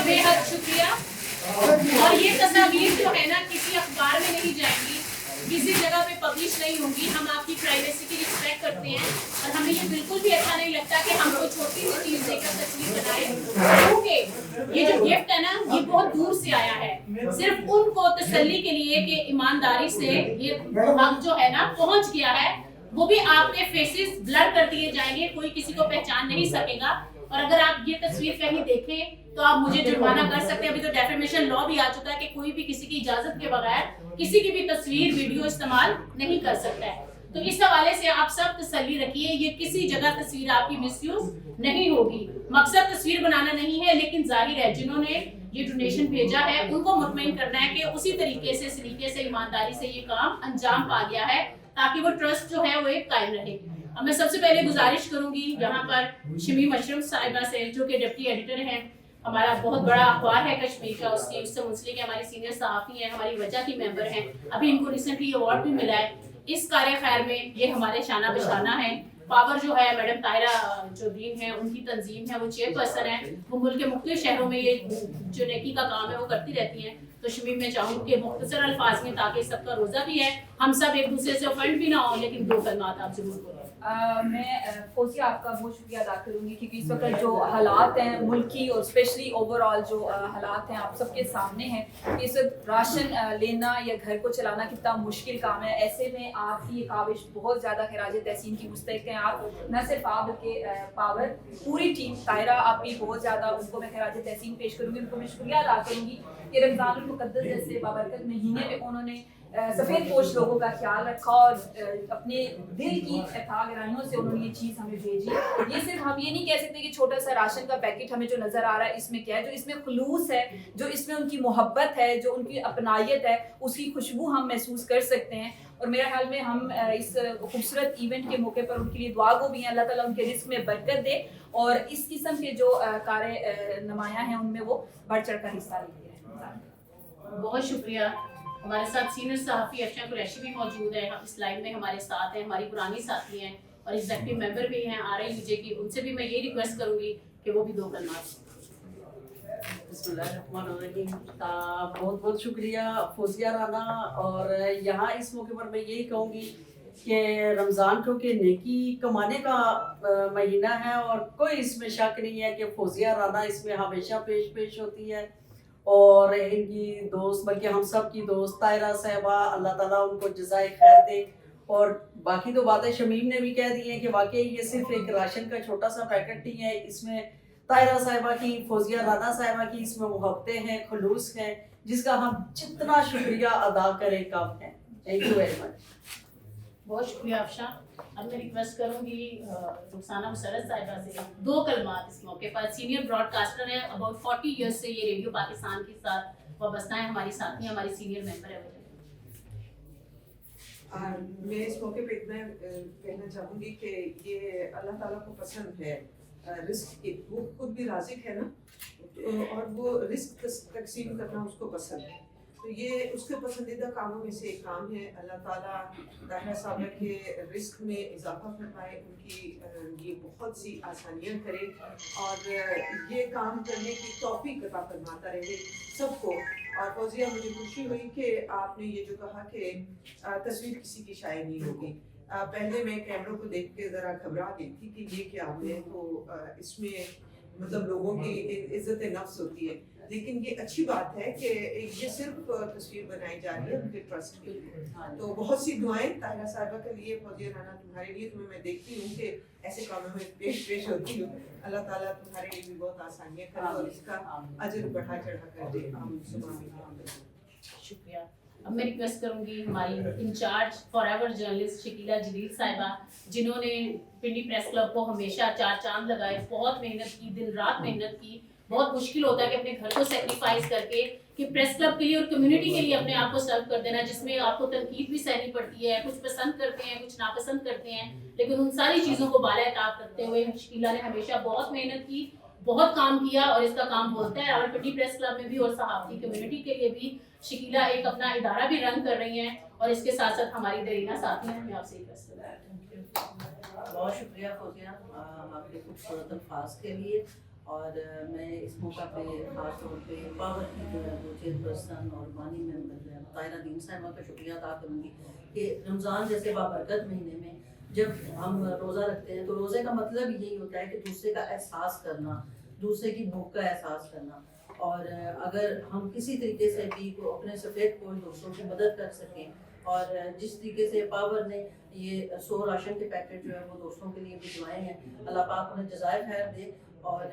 बेहद शुक्रिया। और ये तस्वीर जो है ना किसी अखबार में नहीं जाएंगी, किसी जगह पे पब्लिश नहीं होंगी। हम आपकी प्राइवेसी की रिस्पेक्ट करते हैं और हमें ये बिल्कुल भी अच्छा नहीं लगता कि हम कोई छोटी सी चीज देकर तस्वीर बनाए, क्योंकि ये जो गिफ्ट है ना ये बहुत दूर से आया है, सिर्फ उनको तसल्ली के लिए कि ईमानदारी से ये हक जो है ना पहुंच गया है। वो भी आपके फेसेस ब्लर कर दिए जाएंगे, कोई किसी को पहचान नहीं सकेगा। और अगर आप ये तस्वीर कहीं देखें तो आप मुझे जुर्माना कर सकते हैं। अभी तो डेफेमेशन लॉ भी आ चुका है कि कोई भी किसी की इजाजत के बगैर किसी की भी तस्वीर वीडियो इस्तेमाल नहीं कर सकता है। तो इस हवाले से आप सब तसल्ली रखिए, ये किसी जगह तस्वीर आपकी मिसयूज नहीं होगी। मकसद तस्वीर बनाना नहीं है, लेकिन जाहिर है जिन्होंने ये डोनेशन भेजा है उनको मुतमईन करना है कि उसी तरीके से सलीके से ईमानदारी से ये काम अंजाम पा गया है, ताकि वो ट्रस्ट जो है वो एक कायम रहे। अब मैं सबसे पहले गुजारिश करूंगी यहाँ पर शमीम अशरफ साहिबा से, जो कि डिप्टी एडिटर हैं, हमारा बहुत बड़ा अखबार है कश्मीर का, उससे मुंसलिक हमारी सीनियर सहाफ़ी हैं, हमारी वजह की मेंबर हैं, अभी इनको रिसेंटली अवार्ड भी मिला है। इस कार्य खैर में ये हमारे शाना बशाना है। पावर जो है मैडम ताहिरा जो दीन है उनकी तंजीम है, वो चेयरपर्सन है, वो मुल्क के मुख्तलिफ शहरों में ये जो नेकी का काम है वो करती रहती हैं। तो शमीम मैं चाहूँगी कि मुख्तसर अल्फाज में, ताकि सबका रोज़ा भी है, हम सब एक दूसरे से ऑफेंड भी ना हो, लेकिन दो कलमात आप जरूर बोलें। मैं फौजिया आपका बहुत शुक्रिया अदा करूँगी, क्योंकि इस वक्त जो हालात हैं मुल्की और स्पेशली ओवरऑल जो हालात हैं आप सबके सामने हैं। इस वक्त राशन लेना या घर को चलाना कितना मुश्किल काम है। ऐसे में आपकी ये काविश बहुत ज़्यादा खराज तहसीन की मुस्तहिक हैं। आप न सिर्फ आप बल्कि पावर पूरी टीम ताहिरा आप भी बहुत ज़्यादा, उनको मैं खराज तहसीन पेश करूँगी, उनको मैं शुक्रिया अदा करूँगी कि रमज़ान मुक़द्दस जैसे बाबरकत महीने में उन्होंने सफ़ेद पोश लोगों का ख्याल रखा और अपने दिल की अथाह गहराइयों से उन्होंने ये चीज़ हमें भेजी। ये सिर्फ हम ये नहीं कह सकते कि छोटा सा राशन का पैकेट हमें जो नज़र आ रहा है इसमें क्या है, जो इसमें खुलूस है, जो इसमें उनकी मोहब्बत है, जो उनकी अपनायत है, उसकी खुशबू हम महसूस कर सकते हैं। और मेरे ख्याल में हम इस खूबसूरत इवेंट के मौके पर उनके लिए दुआ गो भी हैं, अल्लाह ताला उनके रिस्क में बरकत दे और इस किस्म के जो कार्य नुमायाँ हैं उनमें वो बढ़ चढ़ कर हिस्सा लेते हैं। बहुत शुक्रिया। हमारे साथ सीनियर सहाफ़ी अफशा कुरैशी भी मौजूद है, इस लाइन में हमारे साथ हैं, हमारी पुरानी साथी हैं और एग्जेक्टिव मेंबर भी हैं RIUJ की। उनसे भी मैं ये रिक्वेस्ट करूँगी कि वो भी दो कलमात। बहुत बहुत शुक्रिया फौजिया राना। और यहाँ इस मौके पर मैं यही कहूँगी कि रमज़ान क्योंकि नेकी कमाने का महीना है और कोई इसमें शक नहीं है कि फौजिया राना इसमें हमेशा पेश होती है। और इनकी दोस्त, बल्कि हम सब की दोस्त ताहिरा साहिबा, अल्लाह ताला उनको जज़ाए खैर दे। और बाकी तो बातें शमीम ने भी कह दी हैं कि वाकई ये सिर्फ एक राशन का छोटा सा पैकेट नहीं है, इसमें ताहिरा साहिबा की, फौजिया राना साहिबा की इसमें मोहब्बतें हैं, खुलूस हैं, जिसका हम जितना शुक्रिया अदा करें कम है। Thank you very much. बहुत शुक्रिया अफशा। अब मैं रिक्वेस्ट करूंगी रुखसाना मुसर्रत साहिबा से दो कलमात इस मौके पर। सीनियर ब्रॉडकास्टर है, अबाउट 40 ईयर्स से ये रेडियो पाकिस्तान के साथ वाबस्ता है, हमारी साथी, हमारी सीनियर मेंबर है। मैं इस मौके पे इतना कहना चाहूँगी कि ये अल्लाह ताला को पसंद है रिस्क की, वो खुद भी राज़िक है ना, और वो रिस्क तकसीम करना उसको पसंद है। तो ये उसके पसंदीदा कामों में से एक काम है। अल्लाह ताला ताहिरा साहिबा के रिस्क में इजाफा फरमाए, उनकी ये बहुत सी आसानियाँ करे और ये काम करने की तौफीक अता फरमाता रहे सबको। और फौजिया, मुझे खुशी हुई कि आपने ये जो कहा कि तस्वीर किसी की शाये नहीं होगी। पहले मैं कैमरों को देख के ज़रा घबरा गई थी कि ये क्या है, तो इसमें मतलब लोगों की इज्जत नफ्स होती है, लेकिन ये अच्छी बात है कि ये सिर्फ तस्वीर बनाई जा रही है उनके ट्रस्ट के लिए। तो बहुत सी दुआएं ताहिरा साहिबा के लिए, फौजिया राना तुम्हारे लिए। तुम्हें मैं देखती हूँ कि ऐसे कामों में पेश होती हूँ। अल्लाह ताला तुम्हारे लिए भी बहुत आसानियाँ करे और इसका अजर बढ़ा चढ़ा कर दे। शुक्रिया। अब मैं रिक्वेस्ट करूंगी हमारी इंचार्ज फॉरएवर जर्नलिस्ट शकीला जलील साहिबा, जिन्होंने पिंडी प्रेस क्लब को हमेशा चार चांद लगाए, बहुत मेहनत की, दिन रात मेहनत की। बहुत मुश्किल होता है कि अपने घर को सेक्रीफाइस करके कि प्रेस क्लब के लिए और कम्युनिटी के लिए अपने आप को सर्व कर देना, जिसमें आपको तनकीद भी सहनी पड़ती है, कुछ पसंद करते हैं, कुछ नापसंद करते हैं, लेकिन उन सारी चीज़ों को बाला-ए-ताब रखते हुए शकीला ने हमेशा बहुत मेहनत की, बहुत काम किया और इसका काम बोलता है। और पिंडी प्रेस क्लब में भी और सहाफ़ी कम्युनिटी के लिए भी शकीला एक अपना इदारा भी रन कर रही हैं और इसके साथ साथ हमारी दरीना साथी हैं। मैं आपसे रिक्वेस्ट करूँगी। बहुत शुक्रिया फौजिया आपके खूबसूरत अल्फाज के लिए। اور میں اس موقع پہ خاص طور پہ پاور کی جو ہے وہ چیئرپرسن اور بانی ممبر طاہرہ دین صاحبہ کا شکریہ ادا کروں گی کہ رمضان جیسے بابرکت مہینے میں جب ہم روزہ رکھتے ہیں تو روزے کا مطلب یہی ہوتا ہے کہ دوسرے کا احساس کرنا، دوسرے کی بھوک کا احساس کرنا، اور اگر ہم کسی طریقے سے بھی کو اپنے سفید پوش دوستوں کی مدد کر سکیں، اور جس طریقے سے پاور نے یہ 100 راشن کے پیکٹ جو ہے وہ دوستوں کے لیے بھجوائے ہیں، اللہ پاک انہیں جزائے خیر دے، اور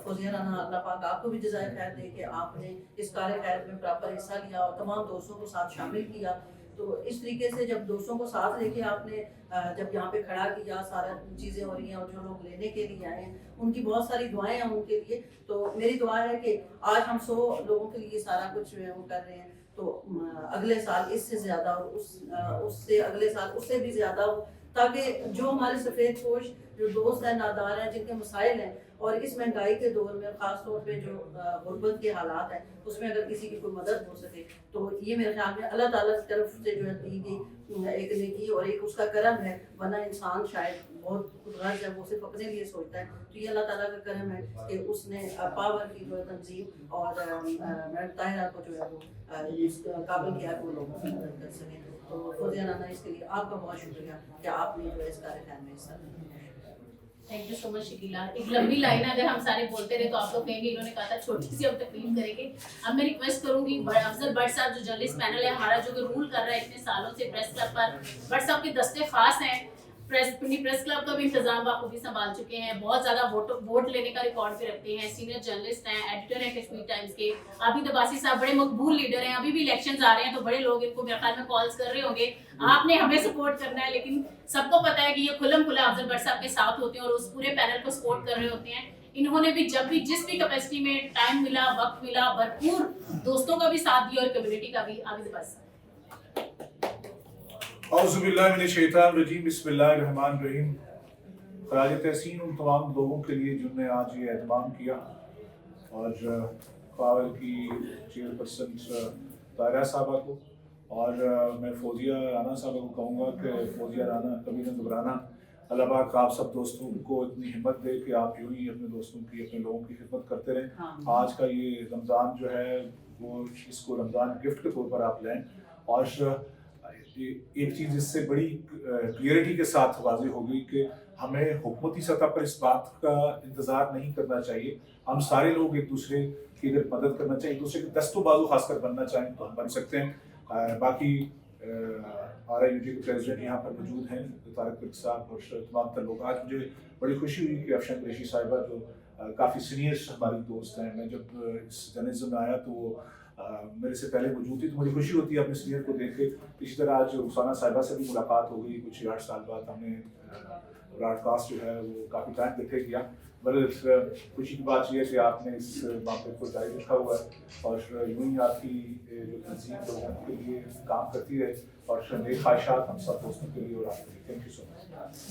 فوزیہ رانا اللہ پاک آپ کو بھی جزائے خیر دے کہ آپ نے اس کار خیر میں پراپر حصہ لیا اور تمام دوستوں کو ساتھ شامل کیا۔ تو اس طریقے سے جب دوستوں کو ساتھ لے کے آپ نے جب یہاں پہ کھڑا کیا، سارا چیزیں ہو رہی ہیں، اور جو لوگ لینے کے لیے آئے ہیں ان کی بہت ساری دعائیں ہیں ان کے لیے، تو میری دعا ہے کہ آج ہم 100 لوگوں کے لیے سارا کچھ جو ہے وہ کر رہے ہیں، تو اگلے سال اس سے زیادہ اور اس سے اگلے سال اس سے بھی زیادہ ہو، تاکہ جو ہمارے سفید پوش جو دوست ہیں، نادار ہیں، جن کے مسائل ہیں، اور اس مہنگائی کے دور میں خاص طور پہ جو غربت کے حالات ہیں اس میں اگر کسی کی کوئی مدد ہو سکے، تو یہ میرے خیال میں اللہ تعالیٰ کی طرف سے جو ہے دی گئی ایک نیکی اور ایک اس کا کرم ہے، ورنہ انسان شاید بہت غرض ہے، وہ صرف اپنے لیے سوچتا ہے، تو یہ اللہ تعالیٰ کا کرم ہے کہ اس نے پاور کی جو ہے تنظیم اور میڈم طاہرہ کو جو ہے وہ اس قابل کیا کہ وہ لوگوں کی مدد کر سکیں۔ تو فوزیہ رانا اس کے لیے آپ کا بہت شکریہ کہ آپ نے جو ہے اس کارکرم میں حصہ لیا۔ Thank you so much Shakila. ایک لمبی لائن اگر ہم سارے بولتے رہے تو آپ لوگ کہیں گے انہوں نے کہا تھا چھوٹی سی اب تقریر کریں گے۔ اب میں ریکویسٹ کروں گی افضل بٹ صاحب جو جرنلسٹ پینل ہے ہمارا، جو کہ رول کر رہا ہے اتنے سالوں سے پریس کلب پر، بٹ صاحب کے دستے خاص ہیں، پریس کلب کا بھی انتظام بخوبی سنبھال چکے ہیں، بہت زیادہ ووٹ لینے کا ریکارڈ بھی رکھتے ہیں، سینئر جرنلسٹ ہیں، ایڈیٹر ہیں کشمیر ٹائمز کے۔ عابد عباسی صاحب بڑے مقبول لیڈر ہیں، ابھی بھی الیکشنز آ رہے ہیں تو بڑے لوگ ان کو میرے خیال میں کالز کر رہے ہوں گے، آپ نے ہمیں سپورٹ کرنا ہے، لیکن سب کو پتا ہے کہ یہ کھلم کھلا افضل بٹ صاحب کے ساتھ ہوتے ہیں اور اس پورے پینل کو سپورٹ کر رہے ہوتے ہیں۔ انہوں نے بھی جب بھی جس بھی کیپیسٹی میں ٹائم ملا، وقت ملا، بھرپور دوستوں کا بھی ساتھ دیا اور کمیونٹی کا بھی۔ عابد عباسی صاحب۔ اعوذ باللہ من الشیطان الرجیم، بسم اللہ الرحمن الرحیم۔ خراج تحسین ان تمام لوگوں کے لیے جنہوں نے آج یہ اہتمام کیا، اور پاور کی چیئرپرسن طاہرہ صاحبہ کو، اور میں فوزیہ رانا صاحبہ کو کہوں گا کہ فوزیہ رانا کبھی نہ گھبرانا، اللہ پاک آپ سب دوستوں کو اتنی ہمت دے کہ آپ یوں ہی اپنے دوستوں کی، اپنے لوگوں کی خدمت کرتے رہیں۔ آج کا یہ رمضان جو ہے وہ اس کو رمضان گفٹ کے طور پر آپ لیں، اور ایک چیز اس سے بڑی کلیئرٹی کے ساتھ واضح ہوگی کہ ہمیں حکومتی سطح پر اس بات کا انتظار نہیں کرنا چاہیے، ہم سارے لوگ ایک دوسرے کی اگر مدد کرنا چاہیے، ایک دوسرے کے دست و بازو خاص کر بننا چاہیں تو ہم بن سکتے ہیں۔ باقی RIUG کے پریزیڈنٹ یہاں پر موجود ہیں طارق ترک صاحب اور تمام تر لوگ۔ آج مجھے بڑی خوشی ہوئی کہ افشان قریشی صاحبہ جو کافی سینئر ہماری دوست ہیں، میں جب اس جرنلزم میں آیا تو وہ میرے سے پہلے موجود تھی، تو مجھے خوشی ہوتی ہے اپنے سینئر کو دیکھ کے۔ اسی طرح آج رخسانہ صاحبہ سے بھی ملاقات ہو گئی، کچھ 8 سال بعد ہم نے براڈ کاسٹ جو ہے وہ کافی ٹائم بیٹھے کیا۔ بلکہ خوشی کی بات یہ ہے کہ آپ نے اس معاملے کو جاری رکھا ہوا ہے، اور یوں ہی آپ کی جو تنظیم لوگوں کے لیے کام کرتی رہے، اور نیک خواہشات ہم سب دوستوں کے لیے اور آپ کے لیے۔ تھینک یو سو مچ۔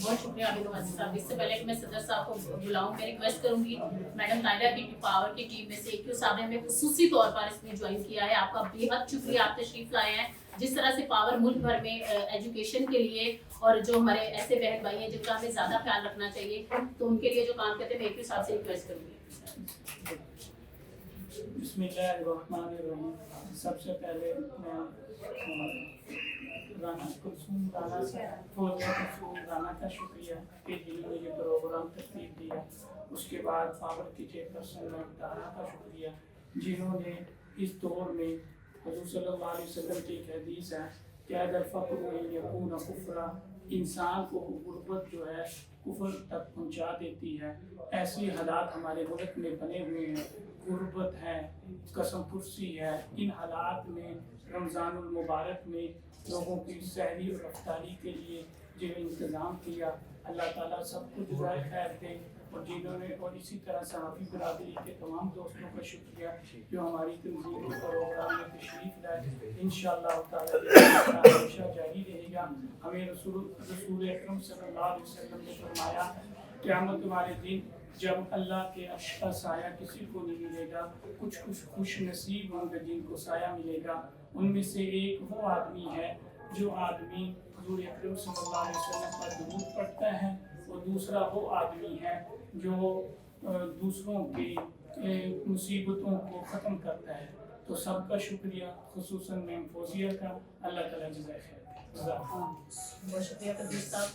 بہت شکریہ عابد عباسی صاحب۔ اس سے پہلے کہ میں صدر صاحب کو بلاؤں، میں ریکویسٹ کروں گی میڈم طاہرہ کی پاور کی ٹیم میں سے ایک صاحب نے ہمیں خصوصی طور پر اس میں جوائن کیا ہے، آپ کا بے حد شکریہ، آپ تشریف لائے ہیں۔ جس طرح سے پاور ملک بھر میں ایجوکیشن کے لیے، اور جو ہمارے ایسے بہن بھائی ہیں جن کا ہمیں زیادہ خیال رکھنا چاہیے، تو ان کے لیے جو کام کرتے ہیں، میں ایک صاحب سے ریکویسٹ کروں گی۔ بسم اللہ الرحمن الرحیم۔ سب سے پہلے میں رانا کلثوم رانا سے فوزیہ کلثوم رانا کا شکریہ کہ جنہوں نے یہ پروگرام ترتیب دیا۔ اس کے بعد پاور کی چیئرپرسن میڈم طاہرہ کا شکریہ، جنہوں نے اس دور میں حضور صلی اللہ علیہ وسلم کی ایک حدیث ہے کہ اگر الفقر یکون کفرا، انسان کو غربت جو ہے کفر تک پہنچا دیتی ہے۔ ایسی حالات ہمارے ملک میں بنے ہوئے ہیں، غربت ہے، قسم پرسی ہے۔ ان حالات میں رمضان المبارک میں لوگوں کی سحری اور افطاری کے لیے جو انتظام کیا، اللہ تعالیٰ سب کو جزائے خیر دے، اور جنہوں نے، اور اسی طرح صحافی برادری کے تمام دوستوں کا شکریہ جو ہماری تنظیم کے پروگرام میں تشریف لائے۔ انشاءاللہ تعالیٰ ہمیشہ جاری رہے گا۔ ہمیں رسول اکرم صلی اللہ علیہ وسلم نے فرمایا قیامت والے دن جب اللہ کے عرش کا سایہ کسی کو نہیں ملے گا، کچھ خوش نصیب ہوں گے جن کو سایہ ملے گا۔ ان میں سے ایک وہ آدمی ہے جو آدمی حضور اکرم صلی اللہ علیہ وسلم پر درود پڑھتا ہے، اور دوسرا وہ آدمی ہے جو दूसरों की मुसीबतों को ख़त्म करता है। तो सबका शुक्रिया, खुसूसन मैम फौजिया का। अल्लाह ताला जज़ाए खैर। बहुत शुक्रिया कबीर साहब।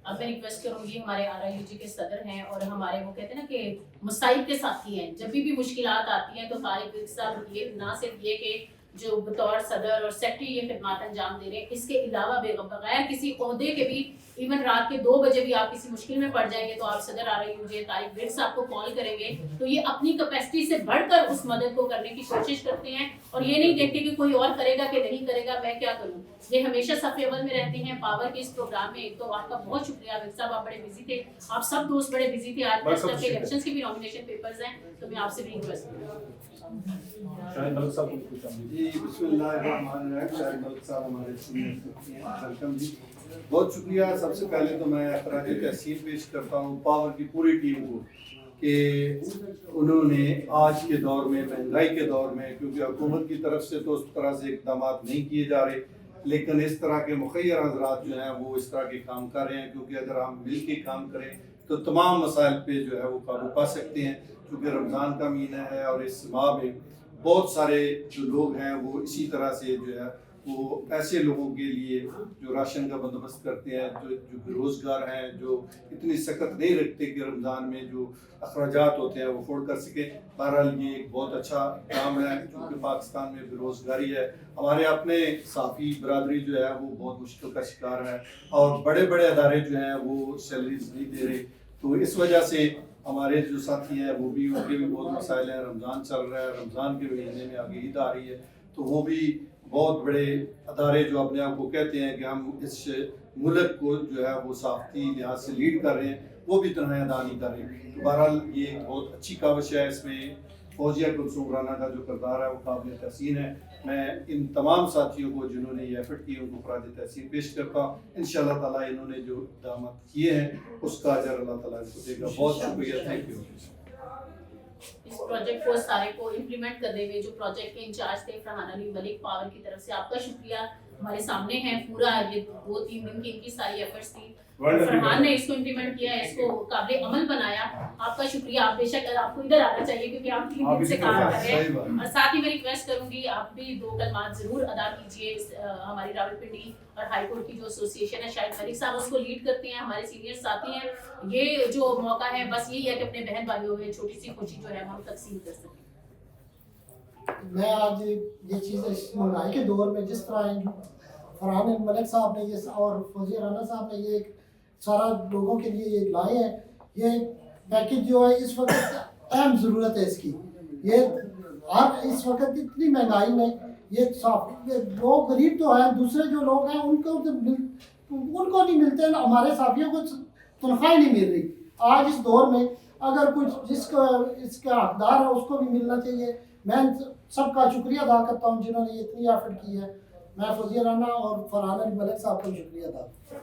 अब मैं रिक्वेस्ट करूंगी, हमारे RIUG के सदर हैं और हमारे वो कहते हैं ना कि मुसाइब के साथी हैं, जब भी मुश्किलात आती हैं तो तारिक साहब ये ना सिर्फ ये कि जो बतौर सदर और सेक्रेटरी ये खिदमत अंजाम दे रहे हैं, इसके अलावा बगैर किसी ओहदे के भी इवन रात के 2 बजे भी आप किसी मुश्किल में पड़ जाएंगे तो आप सदर RIUG तारिक ब्रिग्स साहब को कॉल करेंगे, तो ये अपनी कैपेसिटी से बढ़कर उस मदद को करने की कोशिश करते हैं और ये नहीं देखते कि कोई और करेगा कि नहीं करेगा, मैं क्या करूं। ये हमेशा सफ़े अव्वल में रहते हैं पावर के इस प्रोग्राम में। तो आपका बहुत शुक्रिया ब्रिग्स साहब, आप बड़े बिजी थे, आप सब दोस्त बड़े बिजी थे, आज नेशनल के इलेक्शंस के भी नॉमिनेशन पेपर्स हैं, तो मैं आपसे भी रिक्वेस्ट करूंगा। शाहिद मलिक साहब को कुछ जी बिस्मिल्लाहिर्रहमानिर्रहीम। शाहिद मलिक साहब हमारे सीनियर वेलकम जी, बहुत शुक्रिया। सबसे पहले तो मैं खराज तहसीन पेश करता हूँ पावर की पूरी टीम को कि उन्होंने आज के दौर में, महंगाई के दौर में, क्योंकि हुकूमत की तरफ से तो उस तरह से इक़दाम नहीं किए जा रहे, लेकिन इस तरह के मुखय्यर हज़रात जो हैं वो इस तरह के काम कर रहे हैं, क्योंकि अगर हम मिल के काम करें तो तमाम मसाइल पे जो है वो काबू पा सकते हैं। क्योंकि रमज़ान का महीना है और इस माह में बहुत सारे जो लोग हैं वो इसी तरह से जो है वो ऐसे लोगों के लिए जो राशन का बंदोबस्त करते हैं, जो बेरोज़गार हैं, जो इतनी सख्त नहीं रखते कि रमज़ान में जो अखराजात होते हैं वो अफोर्ड कर सके। बहरहाल ये एक बहुत अच्छा काम है, क्योंकि पाकिस्तान में बेरोज़गारी है, हमारे अपने साफ़ी बरादरी जो है वो बहुत मुश्किल का शिकार है और बड़े बड़े अदारे जो हैं वो सैलरीज नहीं दे रहे। तो इस वजह से हमारे जो साथी हैं वो भी, उनके भी बहुत मसाइल हैं। रमज़ान चल रहा है, रमज़ान के महीने में आगे ईद आ रही है, तो वो भी बहुत बड़े अदारे जो अपने आप को कहते हैं कि हम इस मुल्क को जो है वो साफ़ी लिहाज से लीड कर रहे हैं, वो भी तनहाई अदा नहीं कर रहे। तो बहरहाल ये बहुत अच्छी काविश है, इसमें फौजिया कुलसूम राना का जो किरदार है वो काबिल तहसीन है। मैं इन तमाम साथियों को जिन्होंने ये एफर्ट किए उनको खराज तहसीन पेश करता हूँ। इंशाअल्लाह ताला इन्होंने जो इक़दाम किए हैं उसका अजर अल्लाह ताला इनको देगा। बहुत शुक्रिया, थैंक यू। इस प्रोजेक्ट को सारे को इम्प्लीमेंट करने में जो प्रोजेक्ट के इंचार्ज थे फरहान अली मलिक पावर की तरफ से, आपका शुक्रिया। हमारे सामने है पूरा ये 2-3 दिन की इनकी सारी एफर्ट्स थी, फरहान ने इसको इम्प्लीमेंट किया, इसको काबिल अमल बनाया, आपका शुक्रिया। आप बेशक आपको इधर आना चाहिए क्योंकि आप 3 दिन से काम कर रहे हैं। और साथ ही मैं रिक्वेस्ट करूंगी आप भी 2 कलमात जरूर अदा कीजिए। हमारी रावलपिंडी और हाई कोर्ट की जो एसोसिएशन है, शाहिद मलिक साहब उसको लीड करते हैं, हमारे सीनियर साथी हैं। ये जो मौका है बस यही है कि अपने बहन भाइयों में छोटी सी खुशी जो है हम तकसीम कर सकें। मैं आज ये चीज़ इस महंगाई के दौर में जिस तरह फरहान मलिक साहब ने ये और फौजिया राना साहब ने ये सारा लोगों के लिए ये लाए हैं, ये पैकेज जो है इस वक्त अहम ज़रूरत है इसकी। ये हर इस वक्त इतनी महंगाई में ये लोग गरीब तो हैं, दूसरे जो लोग हैं उनको नहीं मिलते, हमारे साथियों को तनख्वाह नहीं मिल रही। आज इस दौर में अगर कुछ जिसका इसका हकदार है उसको भी मिलना चाहिए। मैं सबका शुक्रिया अदा करता हूँ जिन्होंने इतनी एफर्ट की है। मैं फौजिया राना और फरहान मलिक साहब का शुक्रिया अदा करता हूँ।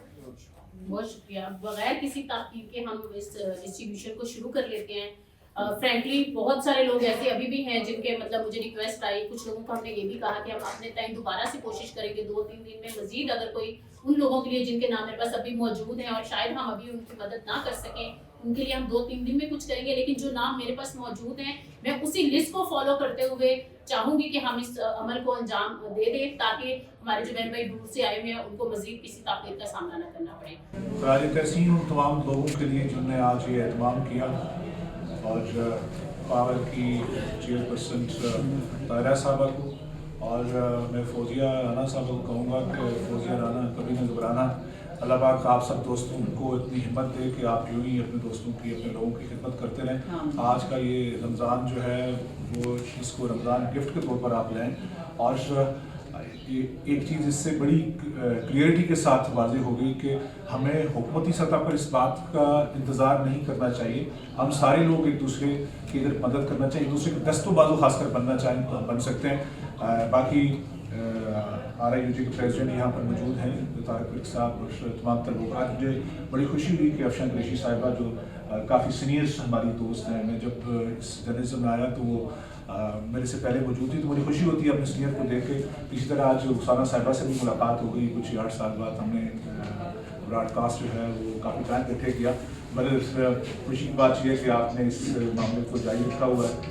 बहुत शुक्रिया। बगैर किसी ताकीद के हम इस डिस्ट्रीब्यूशन को शुरू कर लेते हैं। फ्रैंकली बहुत सारे लोग ऐसे अभी भी हैं जिनके मतलब मुझे रिक्वेस्ट आई, कुछ लोगों को हमने ये भी कहा कि हम अपने टाइम दोबारा से कोशिश करेंगे 2-3 दिन में मजीद, अगर कोई उन लोगों के लिए जिनके नाम मेरे पास अभी मौजूद हैं और शायद हम अभी उनकी मदद ना कर सकें, उनके लिए हम 2-3 दिन में कुछ करेंगे। लेकिन जो नाम मेरे पास मौजूद हैं मैं उसी लिस्ट को फॉलो करते हुए चाहूँगी कि हम इस अमल को अंजाम दे दें ताकि हमारे जो बहन भाई दूर से आए हुए हैं उनको मजीद किसी ताक़ीद का सामना न करना पड़े। खराज तहसीन उन तमाम लोगों के लिए जिन्होंने आज ये एहतमाम किया और पावर की चेयरपर्सन तायरा साहबा को और मैं फौजिया राना साहब को कहूँगा कि फौजिया राना कभी न घबराना। अल्लाह पाक आप सब दोस्तों को इतनी हिम्मत दे कि आप यूँ ही अपने दोस्तों की, अपने लोगों की खिदमत करते रहें। आज का ये रमज़ान जो है वो इसको रमज़ान गिफ्ट के तौर पर आप लें। और एक चीज़ इससे बड़ी क्लियरिटी के साथ वाज़ेह हो गई कि हमें हुकूमती सतह पर इस बात का इंतज़ार नहीं करना चाहिए। हम सारे लोग एक दूसरे की इधर मदद करना चाहिए, एक दूसरे के दस्तों बाजू खासकर बनना चाहें तो हम बन सकते हैं। बाकी RIUG के प्रेसिडेंट यहाँ पर मौजूद हैं तारिक साहब और तमाम लोग। आज मुझे बड़ी खुशी हुई कि अफशान कुरैशी साहिबा जो काफ़ी सीनियर हमारी दोस्त हैं, मैं जब इस जर्नलिज्म में आया तो वो मेरे से पहले मौजूद थी, तो मुझे खुशी होती है अपने सीनियर को देख के। इसी तरह आज रुखसाना साहिबा से भी मुलाकात हो गई कुछ 8 साल बाद। हमने ब्रॉडकास्ट जो है वो काफ़ी टाइम इकट्ठे किया बड़े खुशी की बात यह है कि आपने इस मामले को जारी रखा हुआ है।